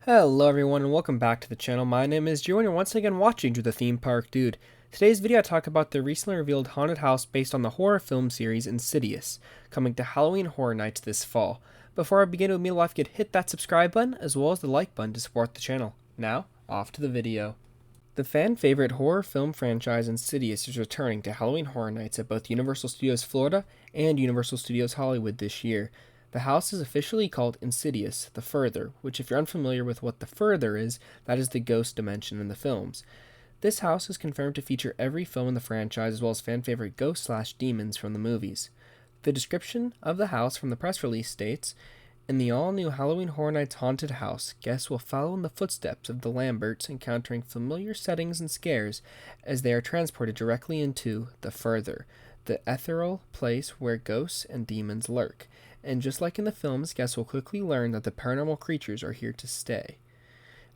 Hello everyone and welcome back to the channel. My name is Joe and you're once again watching To the Theme Park Dude. Today's video I talk about the recently revealed haunted house based on the horror film series Insidious, coming to Halloween Horror Nights this fall. Before I begin, it would mean a lot if you could hit that subscribe button as well as the like button to support the channel. Now, off to the video. The fan favorite horror film franchise Insidious is returning to Halloween Horror Nights at both Universal Studios Florida and Universal Studios Hollywood this year. The house is officially called Insidious, the Further, which if you're unfamiliar with what the Further is, that is the ghost dimension in the films. This house is confirmed to feature every film in the franchise as well as fan favorite ghosts/demons from the movies. The description of the house from the press release states, "In the all-new Halloween Horror Nights haunted house, guests will follow in the footsteps of the Lamberts, encountering familiar settings and scares as they are transported directly into the Further, the ethereal place where ghosts and demons lurk. And just like in the films, guests will quickly learn that the paranormal creatures are here to stay."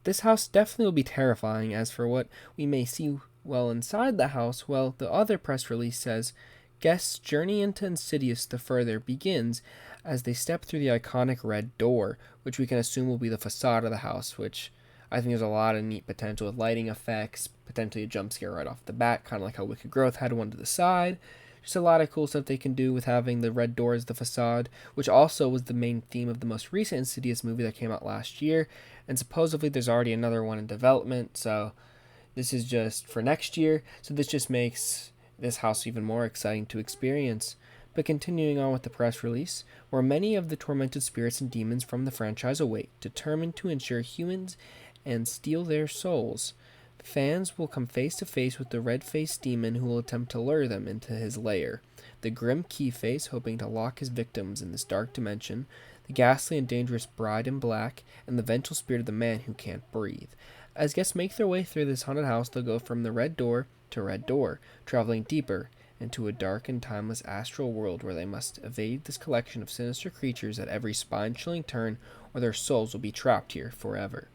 This house definitely will be terrifying. As for what we may see well inside the house, well, the other press release says, "Guests' journey into Insidious the Further begins as they step through the iconic red door," which we can assume will be the facade of the house, which I think there's a lot of neat potential with lighting effects, potentially a jump scare right off the bat, kind of like how Wicked Growth had one to the side. Just a lot of cool stuff they can do with having the red door as the facade, which also was the main theme of the most recent Insidious movie that came out last year, and supposedly there's already another one in development, so this is just for next year, so this just makes this house even more exciting to experience. But continuing on with the press release, where many of the tormented spirits and demons from the franchise await, determined to ensure humans and steal their souls. Fans will come face to face with the red-faced demon who will attempt to lure them into his lair, the grim Keyface hoping to lock his victims in this dark dimension, the ghastly and dangerous Bride in Black, and the vengeful spirit of the man who can't breathe. As guests make their way through this haunted house, they'll go from the red door to red door, traveling deeper into a dark and timeless astral world where they must evade this collection of sinister creatures at every spine-chilling turn, or their souls will be trapped here forever.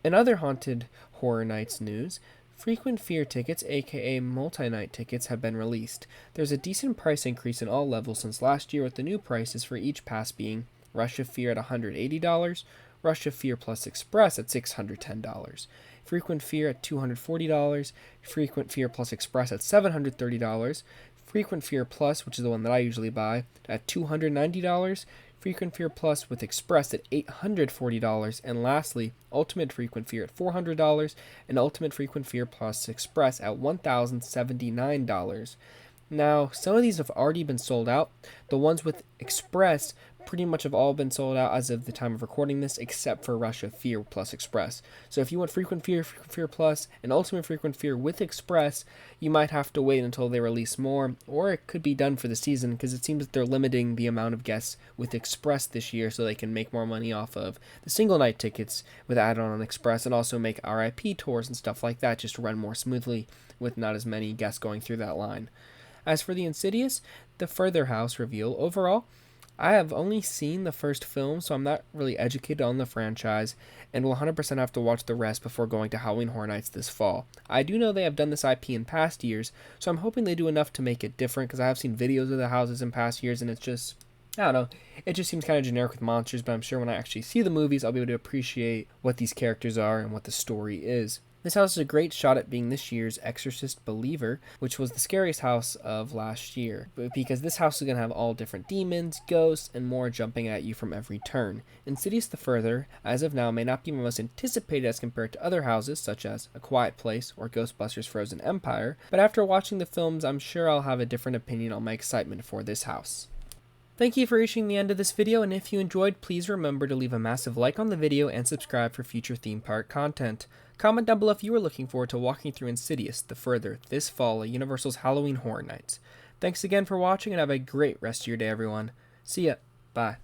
In other Haunted Horror Nights news, frequent fear tickets, aka multi-night tickets, have been released. There's a decent price increase in all levels since last year, with the new prices for each pass being Rush of Fear at $180, Rush of Fear Plus Express at $610, Frequent Fear at $240, Frequent Fear Plus Express at $730, Frequent Fear Plus, which is the one that I usually buy, at $290, Frequent Fear Plus with Express at $840, and lastly, Ultimate Frequent Fear at $400, and Ultimate Frequent Fear Plus Express at $1,079. Now, some of these have already been sold out. The ones with Express pretty much have all been sold out as of the time of recording this, except for Rush of Fear Plus Express. So if you want Frequent Fear Plus, and Ultimate Frequent Fear with Express, you might have to wait until they release more, or it could be done for the season, because it seems that they're limiting the amount of guests with Express this year so they can make more money off of the single night tickets with add-on on Express, and also make RIP tours and stuff like that just to run more smoothly with not as many guests going through that line. As for the Insidious, the Further House reveal, overall, I have only seen the first film, so I'm not really educated on the franchise, and will 100% have to watch the rest before going to Halloween Horror Nights this fall. I do know they have done this IP in past years, so I'm hoping they do enough to make it different, because I have seen videos of the houses in past years, and it's just, I don't know, it just seems kind of generic with monsters, but I'm sure when I actually see the movies, I'll be able to appreciate what these characters are and what the story is. This house is a great shot at being this year's Exorcist Believer, which was the scariest house of last year, because this house is going to have all different demons, ghosts, and more jumping at you from every turn. Insidious the Further, as of now, may not be my most anticipated as compared to other houses, such as A Quiet Place or Ghostbusters Frozen Empire, but after watching the films, I'm sure I'll have a different opinion on my excitement for this house. Thank you for reaching the end of this video, and if you enjoyed, please remember to leave a massive like on the video and subscribe for future theme park content. Comment down below if you are looking forward to walking through Insidious the Further this fall at Universal's Halloween Horror Nights. Thanks again for watching, and have a great rest of your day, everyone. See ya. Bye.